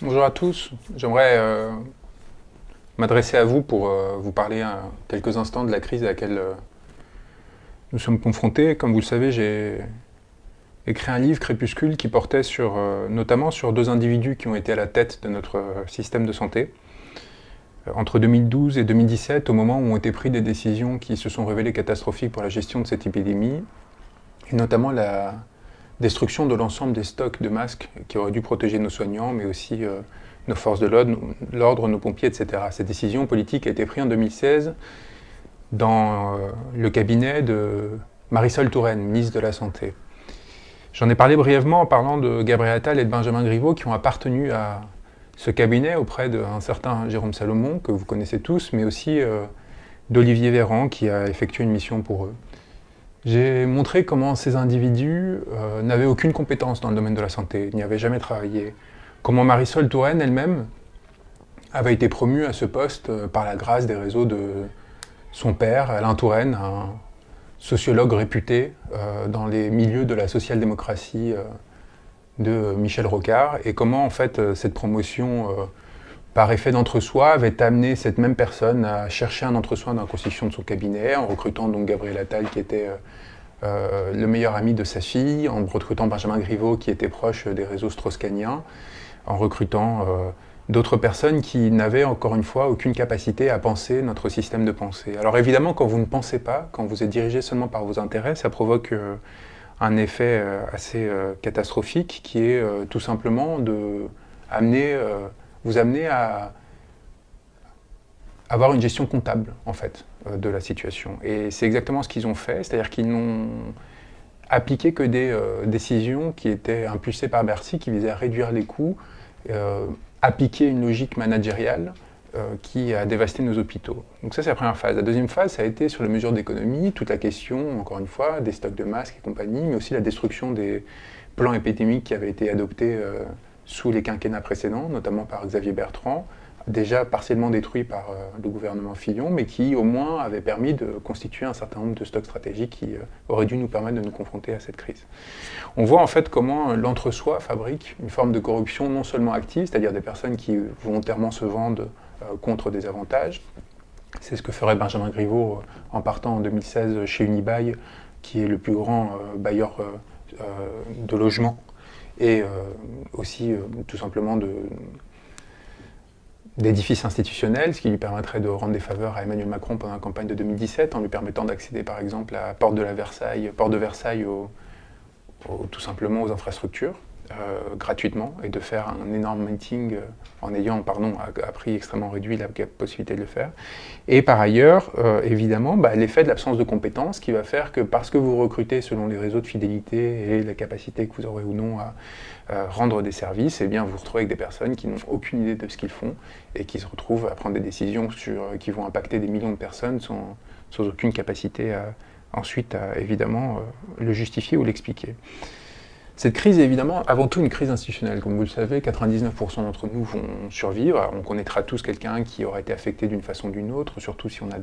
Bonjour à tous. J'aimerais m'adresser à vous pour vous parler quelques instants de la crise à laquelle nous sommes confrontés. Comme vous le savez, j'ai écrit un livre, Crépuscule, qui portait notamment sur deux individus qui ont été à la tête de notre système de santé. Entre 2012 et 2017, au moment où ont été prises des décisions qui se sont révélées catastrophiques pour la gestion de cette épidémie, et notamment la destruction de l'ensemble des stocks de masques qui auraient dû protéger nos soignants, mais aussi nos forces de l'ordre, nos pompiers, etc. Cette décision politique a été prise en 2016 dans le cabinet de Marisol Touraine, ministre de la Santé. J'en ai parlé brièvement en parlant de Gabriel Attal et de Benjamin Griveaux qui ont appartenu à ce cabinet auprès d'un certain Jérôme Salomon, que vous connaissez tous, mais aussi d'Olivier Véran qui a effectué une mission pour eux. J'ai montré comment ces individus n'avaient aucune compétence dans le domaine de la santé, n'y avaient jamais travaillé. Comment Marisol Touraine elle-même avait été promue à ce poste par la grâce des réseaux de son père, Alain Touraine, un sociologue réputé dans les milieux de la social-démocratie de Michel Rocard, et comment en fait cette promotion par effet d'entre-soi avait amené cette même personne à chercher un entre-soi dans la constitution de son cabinet, en recrutant donc Gabriel Attal qui était le meilleur ami de sa fille, en recrutant Benjamin Griveaux qui était proche des réseaux strauss-kahniens, en recrutant d'autres personnes qui n'avaient encore une fois aucune capacité à penser notre système de pensée. Alors évidemment, quand vous ne pensez pas, quand vous êtes dirigé seulement par vos intérêts, ça provoque un effet assez catastrophique qui est tout simplement de vous amener à avoir une gestion comptable en fait de la situation. Et c'est exactement ce qu'ils ont fait, c'est-à-dire qu'ils n'ont appliqué que des décisions qui étaient impulsées par Bercy, qui visaient à réduire les coûts, appliquer une logique managériale qui a dévasté nos hôpitaux. Donc ça, c'est la première phase. La deuxième phase, ça a été sur les mesures d'économie, toute la question, encore une fois, des stocks de masques et compagnie, mais aussi la destruction des plans épidémiques qui avaient été adoptés sous les quinquennats précédents, notamment par Xavier Bertrand, déjà partiellement détruits par le gouvernement Fillon, mais qui au moins avaient permis de constituer un certain nombre de stocks stratégiques qui auraient dû nous permettre de nous confronter à cette crise. On voit en fait comment l'entre-soi fabrique une forme de corruption non seulement active, c'est-à-dire des personnes qui volontairement se vendent contre des avantages. C'est ce que ferait Benjamin Griveaux en partant en 2016 chez Unibail, qui est le plus grand bailleur de logements, et aussi tout simplement d'édifices institutionnels, ce qui lui permettrait de rendre des faveurs à Emmanuel Macron pendant la campagne de 2017, en lui permettant d'accéder par exemple à la porte de Versailles tout simplement aux infrastructures, gratuitement, et de faire un énorme meeting en ayant, à prix extrêmement réduit, la possibilité de le faire. Et par ailleurs, évidemment, l'effet de l'absence de compétences qui va faire que parce que vous recrutez selon les réseaux de fidélité et la capacité que vous aurez ou non à rendre des services, eh bien vous vous retrouvez avec des personnes qui n'ont aucune idée de ce qu'ils font et qui se retrouvent à prendre des décisions qui vont impacter des millions de personnes sans aucune capacité ensuite à évidemment le justifier ou l'expliquer. Cette crise est évidemment avant tout une crise institutionnelle. Comme vous le savez, 99% d'entre nous vont survivre. Alors, on connaîtra tous quelqu'un qui aura été affecté d'une façon ou d'une autre, surtout si on a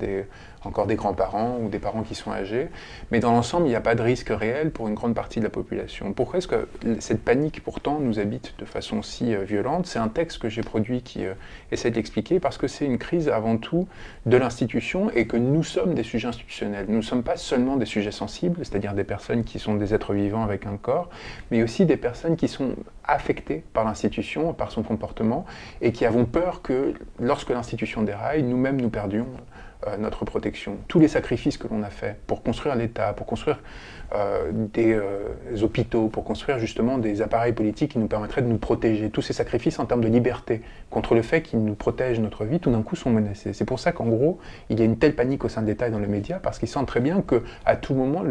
encore des grands-parents ou des parents qui sont âgés. Mais dans l'ensemble, il n'y a pas de risque réel pour une grande partie de la population. Pourquoi est-ce que cette panique pourtant nous habite de façon si violente? C'est un texte que j'ai produit qui essaie de l'expliquer, parce que c'est une crise avant tout de l'institution et que nous sommes des sujets institutionnels. Nous ne sommes pas seulement des sujets sensibles, c'est-à-dire des personnes qui sont des êtres vivants avec un corps, mais aussi des personnes qui sont affectées par l'institution, par son comportement, et qui avons peur que, lorsque l'institution déraille, nous-mêmes nous perdions notre protection. Tous les sacrifices que l'on a faits pour construire l'État, pour construire des hôpitaux, pour construire justement des appareils politiques qui nous permettraient de nous protéger, tous ces sacrifices en termes de liberté, contre le fait qu'ils nous protègent notre vie, tout d'un coup sont menacés. C'est pour ça qu'en gros, il y a une telle panique au sein de l'État et dans les médias, parce qu'ils sentent très bien qu'à tout moment,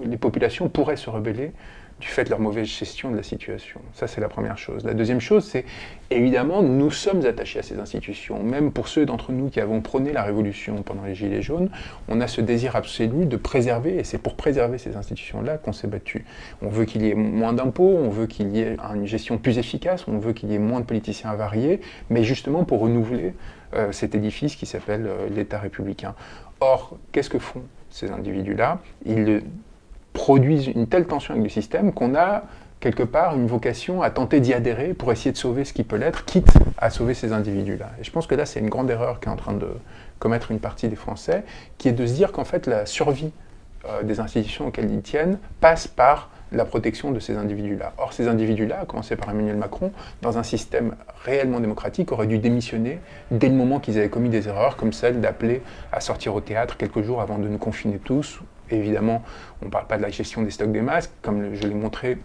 les populations pourraient se rebeller du fait de leur mauvaise gestion de la situation. Ça, c'est la première chose. La deuxième chose, c'est évidemment, nous sommes attachés à ces institutions. Même pour ceux d'entre nous qui avons prôné la révolution pendant les Gilets jaunes, on a ce désir absolu de préserver, et c'est pour préserver ces institutions-là qu'on s'est battu. On veut qu'il y ait moins d'impôts, on veut qu'il y ait une gestion plus efficace, on veut qu'il y ait moins de politiciens avariés, mais justement pour renouveler cet édifice qui s'appelle l'État républicain. Or, qu'est-ce que font ces individus-là? Ils produisent une telle tension avec le système qu'on a quelque part, une vocation à tenter d'y adhérer pour essayer de sauver ce qui peut l'être, quitte à sauver ces individus-là. Et je pense que là, c'est une grande erreur qu'est en train de commettre une partie des Français, qui est de se dire qu'en fait, la survie des institutions auxquelles ils tiennent passe par la protection de ces individus-là. Or, ces individus-là, à commencer par Emmanuel Macron, dans un système réellement démocratique, auraient dû démissionner dès le moment qu'ils avaient commis des erreurs, comme celle d'appeler à sortir au théâtre quelques jours avant de nous confiner tous. Évidemment, on ne parle pas de la gestion des stocks des masques. Comme je l'ai montré,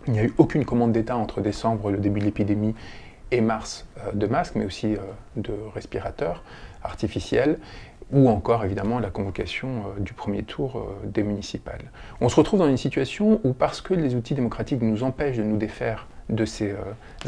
il n'y a eu aucune commande d'État entre décembre, le début de l'épidémie, et mars de masques, mais aussi de respirateurs artificiels, ou encore évidemment la convocation du premier tour des municipales. On se retrouve dans une situation où, parce que les outils démocratiques nous empêchent de nous défaire de ces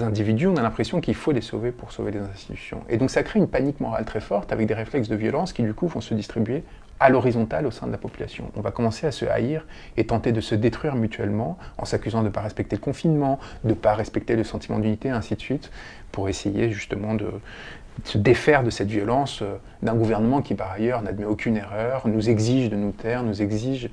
individus, on a l'impression qu'il faut les sauver pour sauver les institutions. Et donc ça crée une panique morale très forte, avec des réflexes de violence qui du coup vont se distribuer à l'horizontale au sein de la population. On va commencer à se haïr et tenter de se détruire mutuellement en s'accusant de ne pas respecter le confinement, de ne pas respecter le sentiment d'unité, ainsi de suite, pour essayer justement de se défaire de cette violence d'un gouvernement qui, par ailleurs, n'admet aucune erreur, nous exige de nous taire, nous exige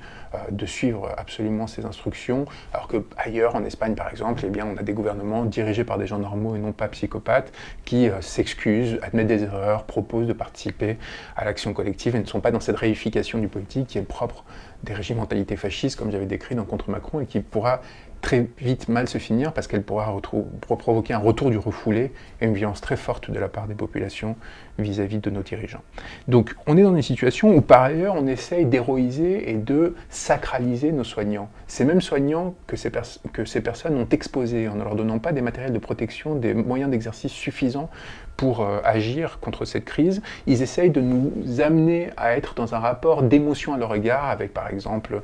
de suivre absolument ses instructions, alors qu'ailleurs, en Espagne, par exemple, eh bien, on a des gouvernements dirigés par des gens normaux et non pas psychopathes qui s'excusent, admettent des erreurs, proposent de participer à l'action collective et ne sont pas dans cette réification du politique qui est propre des régimes mentalités fascistes, comme j'avais décrit dans Contre Macron, et qui pourra très vite mal se finir parce qu'elle pourra provoquer un retour du refoulé et une violence très forte de la part des populations vis-à-vis de nos dirigeants. Donc on est dans une situation où par ailleurs on essaye d'héroïser et de sacraliser nos soignants. Ces mêmes soignants que ces personnes ont exposés en ne leur donnant pas des matériels de protection, des moyens d'exercice suffisants pour agir contre cette crise, ils essayent de nous amener à être dans un rapport d'émotion à leur égard, avec par exemple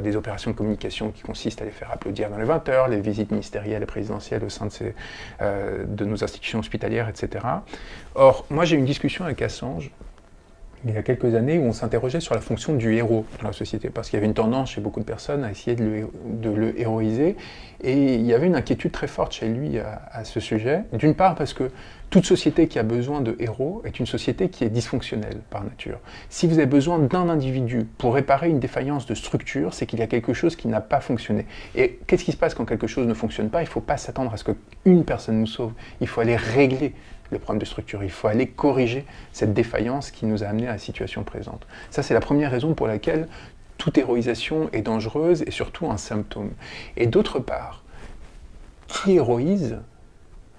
des opérations de communication qui consistent à les faire applaudir dans les 20 heures, les visites ministérielles et présidentielles au sein de nos institutions hospitalières, etc. Or, moi j'ai eu une discussion avec Assange, il y a quelques années, où on s'interrogeait sur la fonction du héros dans la société, parce qu'il y avait une tendance chez beaucoup de personnes à essayer de le héroïser, et il y avait une inquiétude très forte chez lui à ce sujet, d'une part parce que toute société qui a besoin de héros est une société qui est dysfonctionnelle par nature. Si vous avez besoin d'un individu pour réparer une défaillance de structure, c'est qu'il y a quelque chose qui n'a pas fonctionné. Et qu'est-ce qui se passe quand quelque chose ne fonctionne pas? Il ne faut pas s'attendre à ce qu'une personne nous sauve, il faut aller régler le problème de structure. Il faut aller corriger cette défaillance qui nous a amené à la situation présente. Ça, c'est la première raison pour laquelle toute héroïsation est dangereuse et surtout un symptôme. Et d'autre part, qui héroïse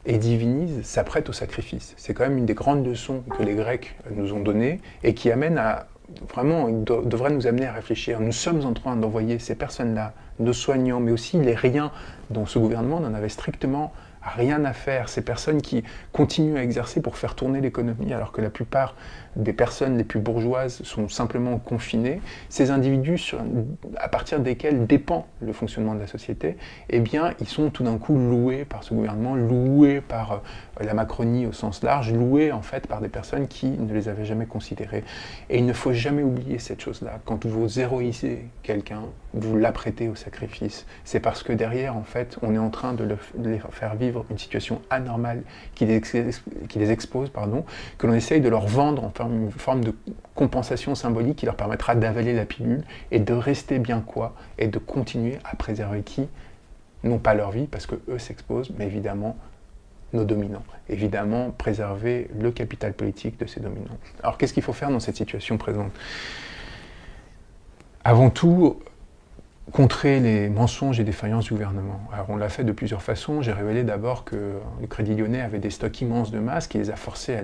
et divinise s'apprête au sacrifice. C'est quand même une des grandes leçons que les Grecs nous ont données et qui amène à vraiment, devrait nous amener à réfléchir. Nous sommes en train d'envoyer ces personnes-là, nos soignants, mais aussi les riens dont ce gouvernement n'en avait strictement rien à faire, ces personnes qui continuent à exercer pour faire tourner l'économie alors que la plupart des personnes les plus bourgeoises sont simplement confinées, ces individus à partir desquels dépend le fonctionnement de la société, eh bien ils sont tout d'un coup loués par ce gouvernement, loués par la Macronie au sens large, loués en fait par des personnes qui ne les avaient jamais considérés. Et il ne faut jamais oublier cette chose-là. Quand vous héroïsez quelqu'un, vous l'apprêtez au sacrifice. C'est parce que derrière, en fait, on est en train de les faire vivre une situation anormale qui les expose, que l'on essaye de leur vendre en une forme de compensation symbolique qui leur permettra d'avaler la pilule et de rester bien quoi et de continuer à préserver qui? Non pas leur vie, parce que eux s'exposent, mais évidemment nos dominants. Évidemment, préserver le capital politique de ces dominants. Alors qu'est-ce qu'il faut faire dans cette situation présente? Avant tout, contrer les mensonges et défaillances du gouvernement. Alors on l'a fait de plusieurs façons. J'ai révélé d'abord que le Crédit Lyonnais avait des stocks immenses de masques et les a forcés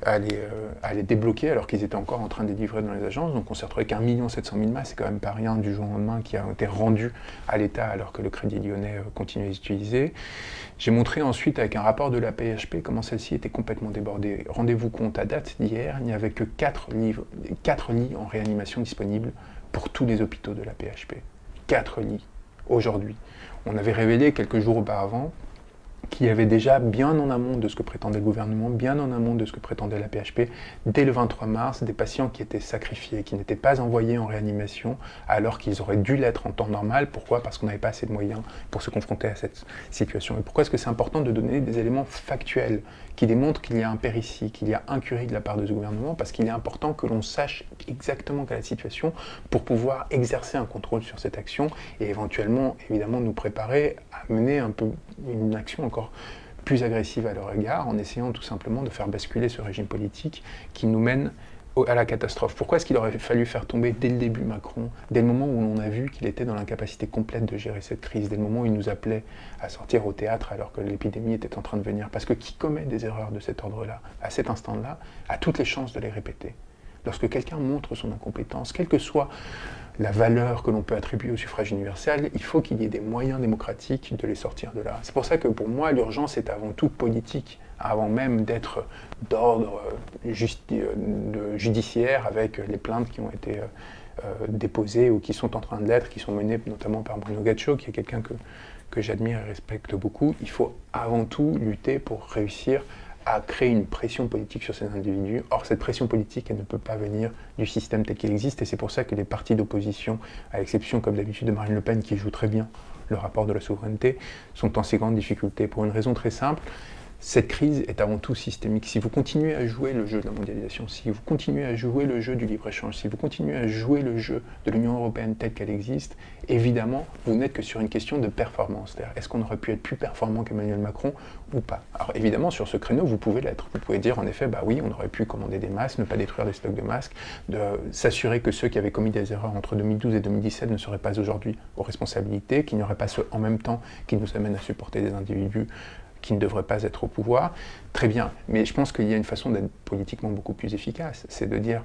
à les débloquer alors qu'ils étaient encore en train de les livrer dans les agences. Donc on s'est retrouvé avec 1 700 000 masques, c'est quand même pas rien du jour au lendemain qui a été rendu à l'État alors que le Crédit Lyonnais continuait à les utiliser. J'ai montré ensuite avec un rapport de la PHP comment celle-ci était complètement débordée. Rendez-vous compte, à date d'hier, il n'y avait que 4 lits en réanimation disponibles pour tous les hôpitaux de la PHP. 4 lits aujourd'hui. On avait révélé quelques jours auparavant qui avait déjà, bien en amont de ce que prétendait le gouvernement, bien en amont de ce que prétendait la PHP, dès le 23 mars, des patients qui étaient sacrifiés, qui n'étaient pas envoyés en réanimation, alors qu'ils auraient dû l'être en temps normal. Pourquoi? Parce qu'on n'avait pas assez de moyens pour se confronter à cette situation. Et pourquoi est-ce que c'est important de donner des éléments factuels qui démontrent qu'il y a un péritie, qu'il y a incurie de la part de ce gouvernement? Parce qu'il est important que l'on sache exactement quelle est la situation pour pouvoir exercer un contrôle sur cette action et éventuellement, évidemment, nous préparer à mener un peu une action encore plus agressive à leur égard, en essayant tout simplement de faire basculer ce régime politique qui nous mène à la catastrophe. Pourquoi est-ce qu'il aurait fallu faire tomber dès le début Macron, dès le moment où l'on a vu qu'il était dans l'incapacité complète de gérer cette crise, dès le moment où il nous appelait à sortir au théâtre alors que l'épidémie était en train de venir? Parce que qui commet des erreurs de cet ordre-là, à cet instant-là, a toutes les chances de les répéter. Lorsque quelqu'un montre son incompétence, quelle que soit la valeur que l'on peut attribuer au suffrage universel, il faut qu'il y ait des moyens démocratiques de les sortir de là. C'est pour ça que pour moi, l'urgence est avant tout politique, avant même d'être d'ordre judiciaire avec les plaintes qui ont été déposées ou qui sont en train de l'être, qui sont menées notamment par Bruno Gaccio, qui est quelqu'un que j'admire et respecte beaucoup. Il faut avant tout lutter pour réussir à créer une pression politique sur ces individus. Or, cette pression politique, elle ne peut pas venir du système tel qu'il existe, et c'est pour ça que les partis d'opposition, à l'exception, comme d'habitude, de Marine Le Pen, qui joue très bien le rapport de la souveraineté, sont en si grande difficulté. Pour une raison très simple, cette crise est avant tout systémique. Si vous continuez à jouer le jeu de la mondialisation, si vous continuez à jouer le jeu du libre-échange, si vous continuez à jouer le jeu de l'Union européenne telle qu'elle existe, évidemment, vous n'êtes que sur une question de performance. C'est-à-dire, est-ce qu'on aurait pu être plus performant qu'Emmanuel Macron ou pas? Alors évidemment, sur ce créneau, vous pouvez l'être. Vous pouvez dire, en effet, bah oui, on aurait pu commander des masques, ne pas détruire des stocks de masques, de s'assurer que ceux qui avaient commis des erreurs entre 2012 et 2017 ne seraient pas aujourd'hui aux responsabilités, qu'il n'y aurait pas ceux en même temps qui nous amènent à supporter des individus qui ne devrait pas être au pouvoir. Très bien, mais je pense qu'il y a une façon d'être politiquement beaucoup plus efficace, c'est de dire,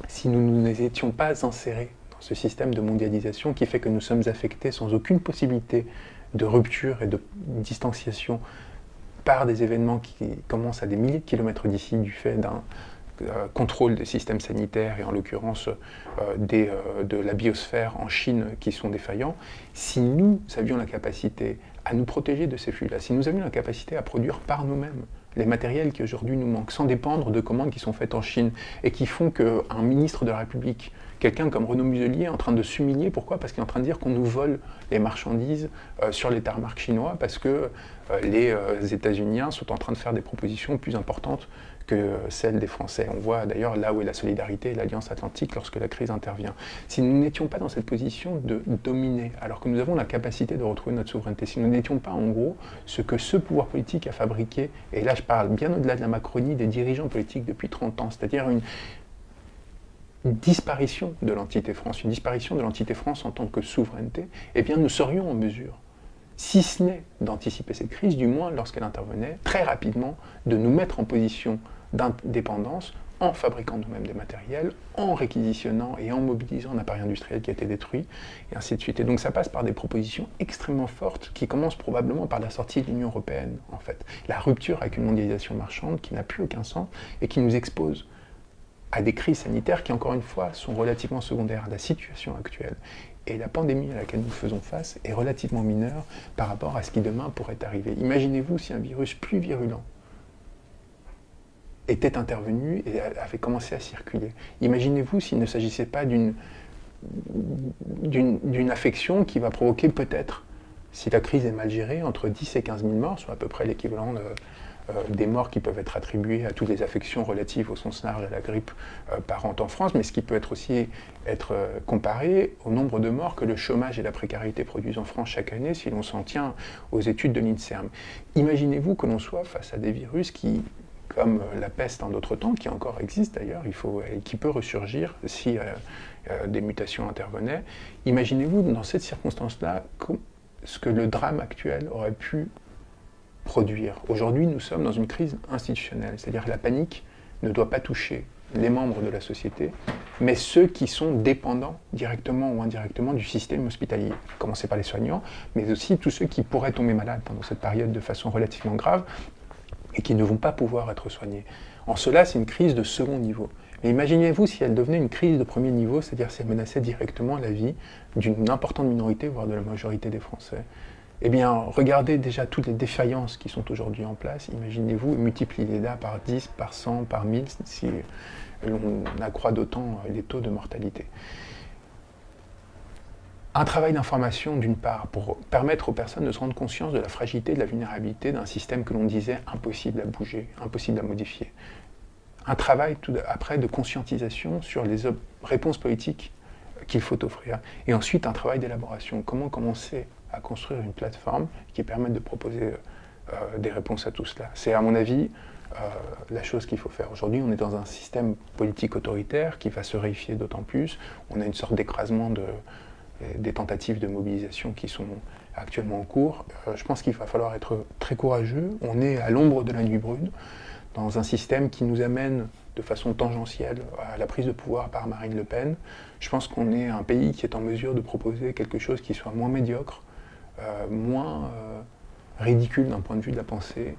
si nous ne nous étions pas insérés dans ce système de mondialisation qui fait que nous sommes affectés sans aucune possibilité de rupture et de distanciation par des événements qui commencent à des milliers de kilomètres d'ici du fait d'un contrôle des systèmes sanitaires et en l'occurrence de la biosphère en Chine qui sont défaillants, si nous avions la capacité à nous protéger de ces flux-là, si nous avions la capacité à produire par nous-mêmes les matériels qui aujourd'hui nous manquent, sans dépendre de commandes qui sont faites en Chine et qui font qu'un ministre de la République, quelqu'un comme Renaud Muselier, est en train de s'humilier. Pourquoi? Parce qu'il est en train de dire qu'on nous vole les marchandises sur les tarmacs chinois parce que les États-Unis sont en train de faire des propositions plus importantes que celles des Français. On voit d'ailleurs là où est la solidarité et l'Alliance Atlantique lorsque la crise intervient. Si nous n'étions pas dans cette position de dominer, alors que nous avons la capacité de retrouver notre souveraineté, si nous n'étions pas en gros ce que ce pouvoir politique a fabriqué, et là je parle bien au-delà de la Macronie, des dirigeants politiques depuis 30 ans, c'est-à-dire une disparition de l'entité France, une disparition de l'entité France en tant que souveraineté, eh bien nous serions en mesure, si ce n'est d'anticiper cette crise, du moins lorsqu'elle intervenait, très rapidement, de nous mettre en position d'indépendance en fabriquant nous-mêmes des matériels, en réquisitionnant et en mobilisant un appareil industriel qui a été détruit, et ainsi de suite. Et donc ça passe par des propositions extrêmement fortes qui commencent probablement par la sortie de l'Union européenne, en fait. La rupture avec une mondialisation marchande qui n'a plus aucun sens et qui nous expose à des crises sanitaires qui, encore une fois, sont relativement secondaires. La situation actuelle et la pandémie à laquelle nous faisons face est relativement mineure par rapport à ce qui demain pourrait arriver. Imaginez-vous si un virus plus virulent était intervenu et avait commencé à circuler. Imaginez-vous s'il ne s'agissait pas d'une affection qui va provoquer peut-être, si la crise est mal gérée, entre 10 et 15 000 morts, soit à peu près l'équivalent des morts qui peuvent être attribuées à toutes les affections relatives au sens large à la grippe par an en France, mais ce qui peut être aussi comparé au nombre de morts que le chômage et la précarité produisent en France chaque année si l'on s'en tient aux études de l'INSERM. Imaginez-vous que l'on soit face à des virus qui, comme la peste en d'autres temps, qui encore existe d'ailleurs, et qui peut ressurgir si des mutations intervenaient. Imaginez-vous dans cette circonstance-là ce que le drame actuel aurait pu produire. Aujourd'hui, nous sommes dans une crise institutionnelle, c'est-à-dire que la panique ne doit pas toucher les membres de la société, mais ceux qui sont dépendants, directement ou indirectement, du système hospitalier. Commencer par les soignants, mais aussi tous ceux qui pourraient tomber malades pendant cette période de façon relativement grave et qui ne vont pas pouvoir être soignés. En cela, c'est une crise de second niveau. Mais imaginez-vous si elle devenait une crise de premier niveau, c'est-à-dire si elle menaçait directement la vie d'une importante minorité, voire de la majorité des Français. Eh bien, regardez déjà toutes les défaillances qui sont aujourd'hui en place. Imaginez-vous, multipliez-les par 10, par 100, par 1000, si on accroît d'autant les taux de mortalité. Un travail d'information, d'une part, pour permettre aux personnes de se rendre conscience de la fragilité, de la vulnérabilité d'un système que l'on disait impossible à bouger, impossible à modifier. Un travail, tout après, de conscientisation sur les réponses politiques qu'il faut offrir. Et ensuite, un travail d'élaboration. Comment commencer à construire une plateforme qui permette de proposer des réponses à tout cela. C'est, à mon avis, la chose qu'il faut faire. Aujourd'hui, on est dans un système politique autoritaire qui va se réifier d'autant plus. On a une sorte d'écrasement des tentatives de mobilisation qui sont actuellement en cours. Je pense qu'il va falloir être très courageux. On est à l'ombre de la nuit brune, dans un système qui nous amène de façon tangentielle à la prise de pouvoir par Marine Le Pen. Je pense qu'on est un pays qui est en mesure de proposer quelque chose qui soit moins médiocre, moins ridicule d'un point de vue de la pensée,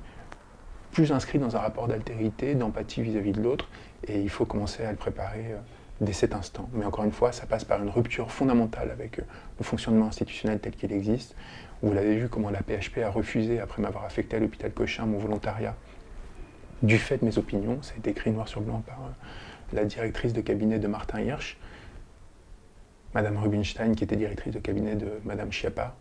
plus inscrit dans un rapport d'altérité, d'empathie vis-à-vis de l'autre, et il faut commencer à le préparer dès cet instant. Mais encore une fois, ça passe par une rupture fondamentale avec le fonctionnement institutionnel tel qu'il existe. Vous l'avez vu comment la PHP a refusé, après m'avoir affecté à l'hôpital Cochin, mon volontariat, du fait de mes opinions. Ça a été écrit noir sur blanc par la directrice de cabinet de Martin Hirsch, Madame Rubinstein, qui était directrice de cabinet de Madame Schiappa.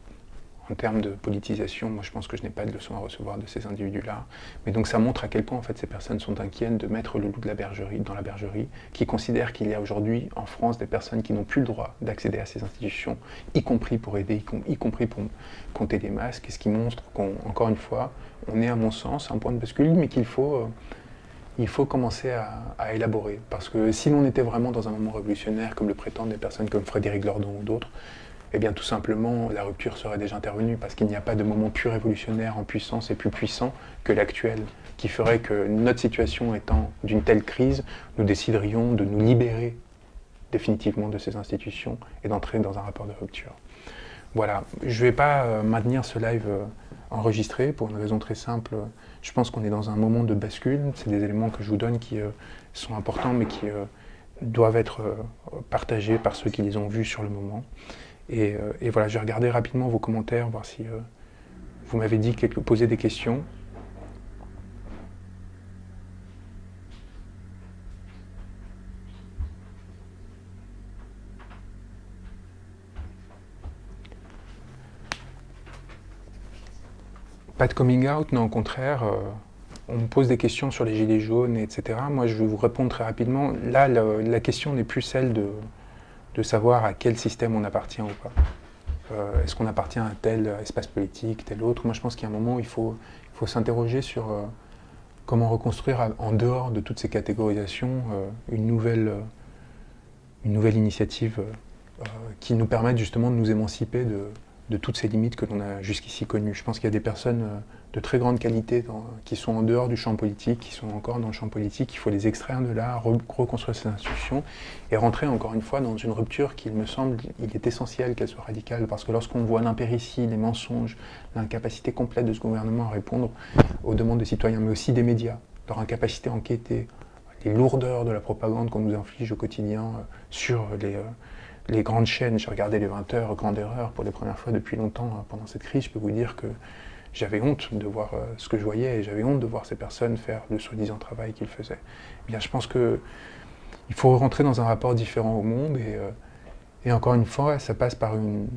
En termes de politisation, moi je pense que je n'ai pas de leçon à recevoir de ces individus-là. Mais donc ça montre à quel point en fait ces personnes sont inquiètes de mettre le loup de la bergerie dans la bergerie, qui considèrent qu'il y a aujourd'hui en France des personnes qui n'ont plus le droit d'accéder à ces institutions, y compris pour aider, y compris pour compter des masques, et ce qui montre qu'encore une fois, on est à mon sens à un point de bascule, mais qu'il faut commencer à élaborer. Parce que si l'on était vraiment dans un moment révolutionnaire, comme le prétendent des personnes comme Frédéric Lordon ou d'autres, eh bien tout simplement la rupture serait déjà intervenue, parce qu'il n'y a pas de moment plus révolutionnaire en puissance et plus puissant que l'actuel, qui ferait que notre situation étant d'une telle crise, nous déciderions de nous libérer définitivement de ces institutions et d'entrer dans un rapport de rupture. Voilà, je ne vais pas maintenir ce live enregistré pour une raison très simple. Je pense qu'on est dans un moment de bascule. C'est des éléments que je vous donne qui sont importants, mais qui doivent être partagés par ceux qui les ont vus sur le moment. Et voilà, je vais regarder rapidement vos commentaires, voir si vous m'avez dit poser des questions. Pas de coming out, non, au contraire. On me pose des questions sur les gilets jaunes, etc. Moi, je vais vous répondre très rapidement. Là, la question n'est plus celle de savoir à quel système on appartient ou pas. Est-ce qu'on appartient à tel espace politique, tel autre? Moi, je pense qu'il y a un moment où il faut s'interroger sur comment reconstruire, en dehors de toutes ces catégorisations, une nouvelle initiative qui nous permette justement de nous émanciper de toutes ces limites que l'on a jusqu'ici connues. Je pense qu'il y a des personnes de très grande qualité qui sont en dehors du champ politique, qui sont encore dans le champ politique. Il faut les extraire de là, reconstruire ces institutions et rentrer encore une fois dans une rupture qui, il me semble, il est essentiel qu'elle soit radicale, parce que lorsqu'on voit l'impéritie, les mensonges, l'incapacité complète de ce gouvernement à répondre aux demandes des citoyens, mais aussi des médias, leur incapacité à enquêter, les lourdeurs de la propagande qu'on nous inflige au quotidien sur les grandes chaînes. J'ai regardé les 20 heures, grande erreur, pour les premières fois depuis longtemps pendant cette crise. Je peux vous dire que j'avais honte de voir ce que je voyais, et j'avais honte de voir ces personnes faire le soi-disant travail qu'ils faisaient. Eh bien, je pense qu'il faut rentrer dans un rapport différent au monde, et encore une fois, ça passe par une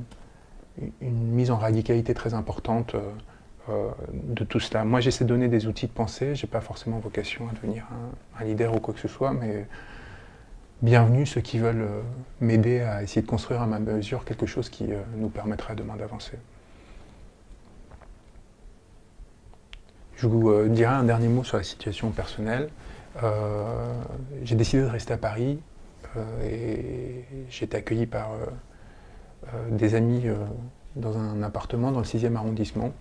mise en radicalité très importante de tout cela. Moi, j'essaie de donner des outils de pensée, je n'ai pas forcément vocation à devenir un leader ou quoi que ce soit, mais bienvenue ceux qui veulent m'aider à essayer de construire à ma mesure quelque chose qui nous permettra demain d'avancer. Je vous dirai un dernier mot sur la situation personnelle. J'ai décidé de rester à Paris et j'ai été accueilli par des amis dans un appartement dans le 6e arrondissement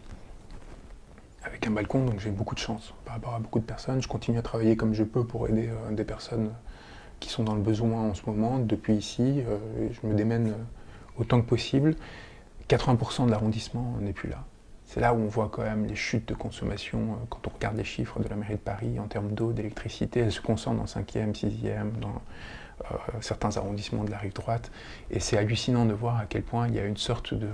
avec un balcon, donc j'ai beaucoup de chance par rapport à beaucoup de personnes. Je continue à travailler comme je peux pour aider des personnes qui sont dans le besoin en ce moment. Depuis ici, je me démène autant que possible. 80% de l'arrondissement n'est plus là. C'est là où on voit quand même les chutes de consommation, quand on regarde les chiffres de la mairie de Paris en termes d'eau, d'électricité. Elles se concentrent dans le 5e, 6e, dans certains arrondissements de la rive droite. Et c'est hallucinant de voir à quel point il y a une sorte de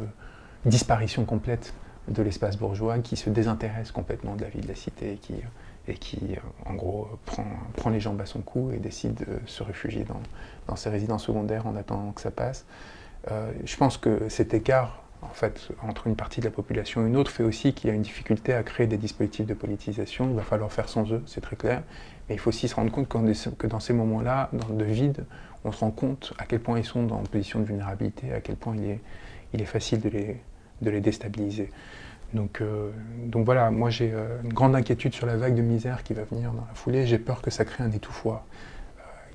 disparition complète de l'espace bourgeois qui se désintéresse complètement de la vie de la cité et qui en gros, prend les jambes à son cou et décide de se réfugier dans ses résidences secondaires en attendant que ça passe. Je pense que cet écart, en fait, entre une partie de la population et une autre, fait aussi qu'il y a une difficulté à créer des dispositifs de politisation. Il va falloir faire sans eux, c'est très clair. Mais il faut aussi se rendre compte que dans ces moments-là, de vide, on se rend compte à quel point ils sont en position de vulnérabilité, à quel point il est facile de les déstabiliser. Donc voilà, moi j'ai une grande inquiétude sur la vague de misère qui va venir dans la foulée. J'ai peur que ça crée un étouffoir.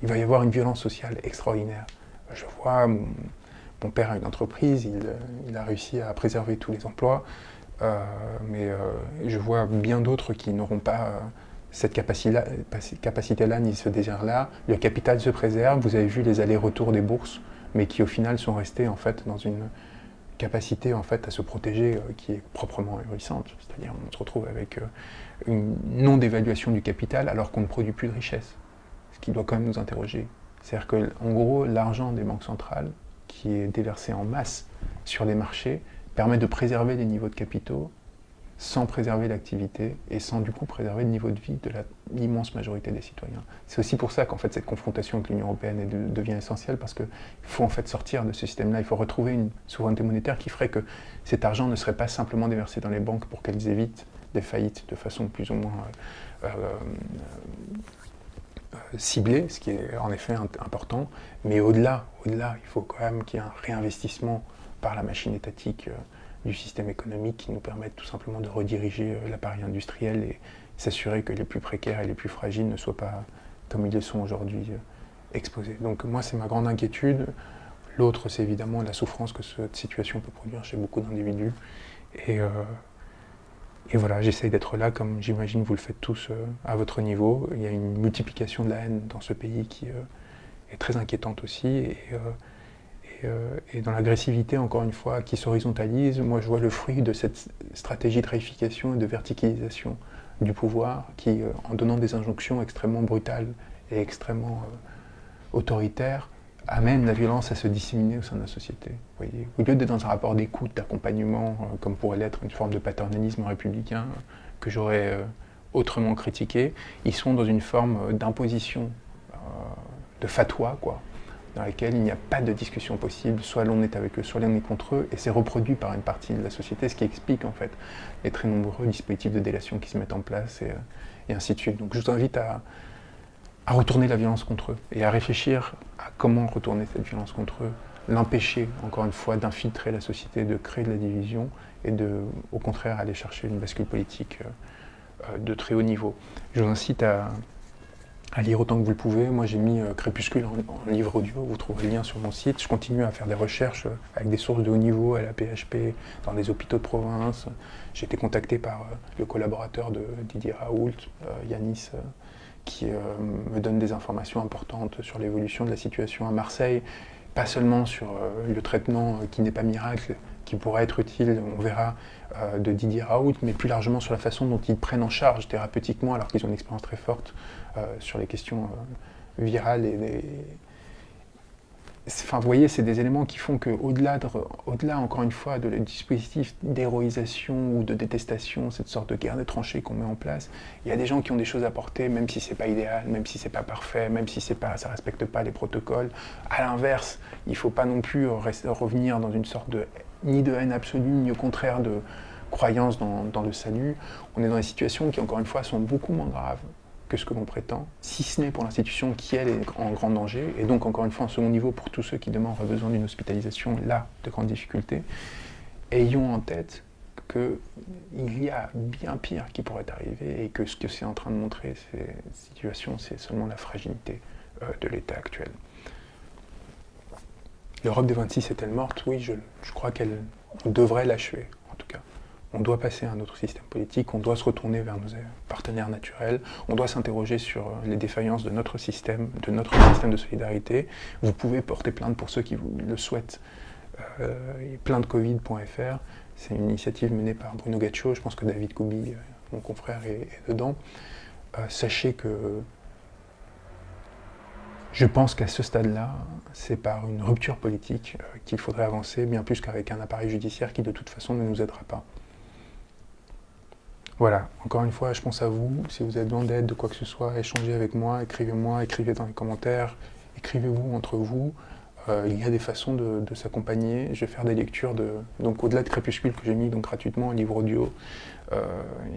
Il va y avoir une violence sociale extraordinaire. Je vois, mon père a une entreprise, il a réussi à préserver tous les emplois, mais je vois bien d'autres qui n'auront pas cette capacité-là ni ce désir-là. Le capital se préserve, vous avez vu les allers-retours des bourses, mais qui au final sont restés en fait dans une capacité en fait à se protéger qui est proprement ahurissante. C'est-à-dire on se retrouve avec une non-dévaluation du capital alors qu'on ne produit plus de richesse, ce qui doit quand même nous interroger. C'est-à-dire qu'en gros, l'argent des banques centrales qui est déversé en masse sur les marchés permet de préserver les niveaux de capitaux sans préserver l'activité et sans du coup préserver le niveau de vie de l'immense majorité des citoyens. C'est aussi pour ça qu'en fait cette confrontation avec l'Union européenne devient essentielle, parce qu'il faut en fait sortir de ce système-là, il faut retrouver une souveraineté monétaire qui ferait que cet argent ne serait pas simplement déversé dans les banques pour qu'elles évitent des faillites de façon plus ou moins ciblée, ce qui est en effet important, mais au-delà, il faut quand même qu'il y ait un réinvestissement par la machine étatique du système économique qui nous permette tout simplement de rediriger l'appareil industriel et s'assurer que les plus précaires et les plus fragiles ne soient pas, comme ils le sont aujourd'hui, exposés. Donc moi, c'est ma grande inquiétude. L'autre, c'est évidemment la souffrance que cette situation peut produire chez beaucoup d'individus. Et voilà, j'essaye d'être là, comme j'imagine vous le faites tous à votre niveau. Il y a une multiplication de la haine dans ce pays qui est très inquiétante aussi. Et dans l'agressivité, encore une fois, qui s'horizontalise, moi je vois le fruit de cette stratégie de réification et de verticalisation du pouvoir qui, en donnant des injonctions extrêmement brutales et extrêmement autoritaires, amène la violence à se disséminer au sein de la société. Vous voyez, au lieu d'être dans un rapport d'écoute, d'accompagnement, comme pourrait l'être une forme de paternalisme républicain que j'aurais autrement critiqué, ils sont dans une forme d'imposition, de fatwa, quoi, dans laquelle il n'y a pas de discussion possible, soit l'on est avec eux, soit l'on est contre eux, et c'est reproduit par une partie de la société, ce qui explique en fait les très nombreux dispositifs de délation qui se mettent en place, et ainsi de suite. Donc je vous invite à retourner la violence contre eux, et à réfléchir à comment retourner cette violence contre eux, l'empêcher, encore une fois, d'infiltrer la société, de créer de la division, et au contraire, aller chercher une bascule politique de très haut niveau. Je vous incite à lire autant que vous le pouvez. Moi, j'ai mis Crépuscule en livre audio, vous trouverez le lien sur mon site. Je continue à faire des recherches avec des sources de haut niveau à la PHP, dans les hôpitaux de province. J'ai été contacté par le collaborateur de Didier Raoult, Yanis, qui me donne des informations importantes sur l'évolution de la situation à Marseille, pas seulement sur le traitement qui n'est pas miracle, qui pourrait être utile, on verra, de Didier Raoult, mais plus largement sur la façon dont ils prennent en charge thérapeutiquement, alors qu'ils ont une expérience très forte sur les questions virales. Enfin, vous voyez, c'est des éléments qui font qu'au-delà, encore une fois, de le dispositif d'héroïsation ou de détestation, cette sorte de guerre des tranchées qu'on met en place, il y a des gens qui ont des choses à porter, même si c'est pas idéal, même si c'est pas parfait, même si ça respecte pas les protocoles. À l'inverse, il faut pas non plus revenir dans une sorte ni de haine absolue, ni au contraire de croyance dans le salut. On est dans des situations qui, encore une fois, sont beaucoup moins graves que ce que l'on prétend, si ce n'est pour l'institution qui, elle, est en grand danger, et donc, encore une fois, en second niveau, pour tous ceux qui demain auraient besoin d'une hospitalisation, là, de grandes difficultés. Ayons en tête qu'il y a bien pire qui pourrait arriver, et que ce que c'est en train de montrer, ces situations, c'est seulement la fragilité de l'État actuel. L'Europe des 26 est-elle morte? Oui, je crois qu'elle devrait l'achever, en tout cas. On doit passer à un autre système politique, on doit se retourner vers nos partenaires naturels, on doit s'interroger sur les défaillances de notre système de solidarité. Vous pouvez porter plainte pour ceux qui le souhaitent. Plaintecovid.fr, c'est une initiative menée par Bruno Gaccio, je pense que David Koubi, mon confrère, est dedans. Sachez que je pense qu'à ce stade-là, c'est par une rupture politique qu'il faudrait avancer, bien plus qu'avec un appareil judiciaire qui de toute façon ne nous aidera pas. Voilà, encore une fois, je pense à vous. Si vous avez besoin d'aide, de quoi que ce soit, échangez avec moi, écrivez dans les commentaires, écrivez-vous entre vous. Il y a des façons de s'accompagner. Je vais faire des lectures donc au-delà de Crépuscule que j'ai mis donc gratuitement, un livre audio.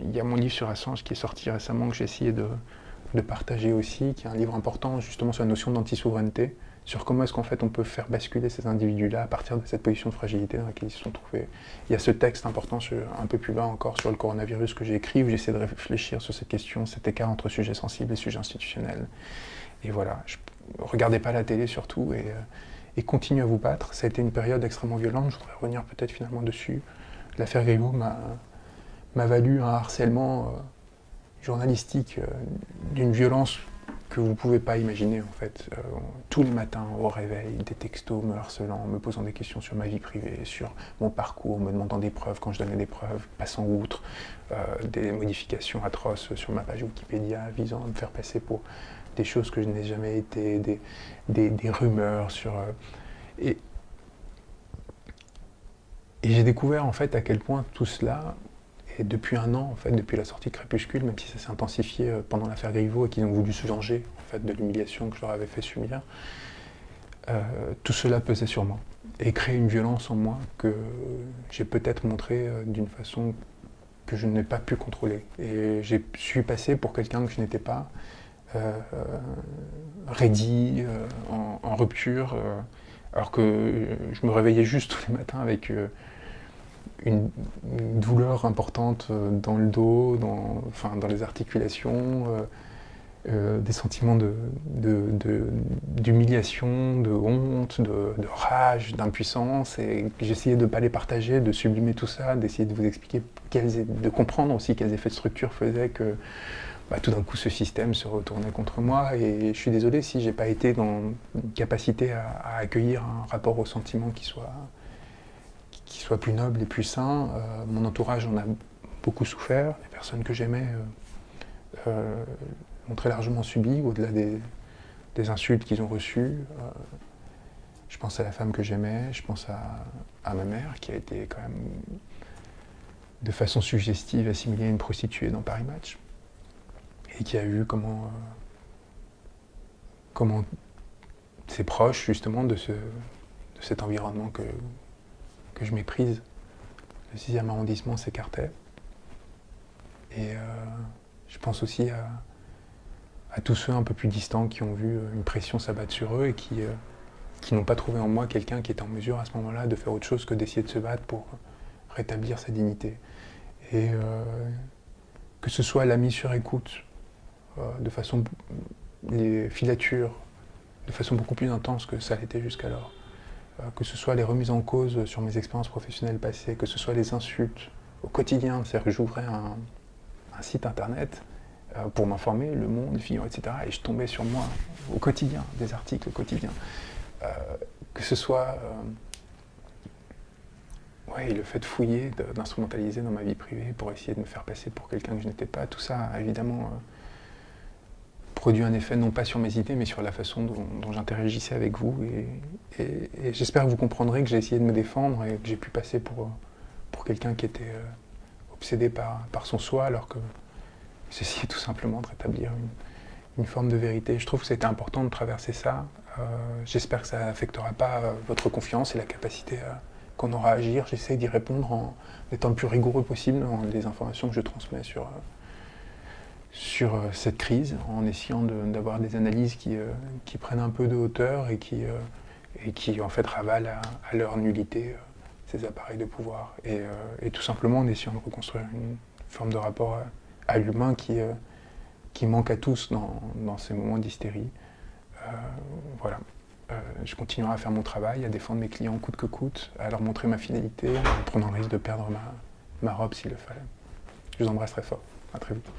Il y a mon livre sur Assange qui est sorti récemment, que j'ai essayé de partager aussi, qui est un livre important justement sur la notion d'anti-souveraineté, sur comment est-ce qu'en fait on peut faire basculer ces individus-là à partir de cette position de fragilité dans laquelle ils se sont trouvés. Il y a ce texte important un peu plus bas encore sur le coronavirus que j'ai écrit, où j'essaie de réfléchir sur cette question, cet écart entre sujets sensibles et sujets institutionnels. Et voilà, regardez pas la télé surtout, et continuez à vous battre. Ça a été une période extrêmement violente, je voudrais revenir peut-être finalement dessus. L'affaire Griveaux m'a valu un harcèlement journalistique d'une violence que vous ne pouvez pas imaginer en fait. Tous les matins au réveil, des textos me harcelant, me posant des questions sur ma vie privée, sur mon parcours, me demandant des preuves quand je donnais des preuves, passant outre, des modifications atroces sur ma page Wikipédia visant à me faire passer pour des choses que je n'ai jamais été, des rumeurs sur... et j'ai découvert en fait à quel point tout cela, et depuis un an, en fait, depuis la sortie de Crépuscule, même si ça s'est intensifié pendant l'affaire Griveaux et qu'ils ont voulu se venger en fait, de l'humiliation que je leur avais fait subir, tout cela pesait sur moi et créait une violence en moi que j'ai peut-être montrée d'une façon que je n'ai pas pu contrôler. Et je suis passé pour quelqu'un que je n'étais pas, raidi, en rupture, alors que je me réveillais juste tous les matins avec... une douleur importante dans le dos, dans les articulations, des sentiments d'humiliation, de honte, de rage, d'impuissance. Et j'essayais de ne pas les partager, de sublimer tout ça, d'essayer de vous expliquer, de comprendre aussi quels effets de structure faisaient que tout d'un coup ce système se retournait contre moi. Et je suis désolé si j'ai pas été dans une capacité à accueillir un rapport au sentiment qui soit plus noble et plus sain. Mon entourage en a beaucoup souffert. Les personnes que j'aimais l'ont très largement subi, au-delà des insultes qu'ils ont reçues. Je pense à la femme que j'aimais, je pense à ma mère, qui a été quand même de façon suggestive assimilée à une prostituée dans Paris Match, et qui a vu comment ses proches, justement, de cet environnement que je méprise, le 6e arrondissement s'écartait. Et je pense aussi à tous ceux un peu plus distants qui ont vu une pression s'abattre sur eux et qui n'ont pas trouvé en moi quelqu'un qui était en mesure à ce moment-là de faire autre chose que d'essayer de se battre pour rétablir sa dignité. Et que ce soit la mise sur écoute, de façon, les filatures, de façon beaucoup plus intense que ça l'était jusqu'alors, que ce soit les remises en cause sur mes expériences professionnelles passées, que ce soit les insultes au quotidien, c'est-à-dire que j'ouvrais un site internet pour m'informer, Le Monde, Le Figaro, etc. Et je tombais sur moi au quotidien, des articles au quotidien. Que ce soit le fait de fouiller, d'instrumentaliser dans ma vie privée pour essayer de me faire passer pour quelqu'un que je n'étais pas, tout ça, évidemment, produit un effet non pas sur mes idées, mais sur la façon dont j'interagissais avec vous. Et j'espère que vous comprendrez que j'ai essayé de me défendre et que j'ai pu passer pour quelqu'un qui était obsédé par son soi, alors que j'essayais tout simplement de rétablir une forme de vérité. Je trouve que c'était important de traverser ça. J'espère que ça n'affectera pas votre confiance et la capacité qu'on aura à agir. J'essaie d'y répondre en étant le plus rigoureux possible dans les informations que je transmets sur cette crise, en essayant d'avoir des analyses qui prennent un peu de hauteur et qui en fait ravalent à leur nullité ces appareils de pouvoir. Et tout simplement en essayant de reconstruire une forme de rapport à l'humain qui manque à tous dans ces moments d'hystérie. Voilà. Je continuerai à faire mon travail, à défendre mes clients coûte que coûte, à leur montrer ma fidélité, en prenant le risque de perdre ma robe s'il le fallait. Je vous embrasse très fort. À très vite.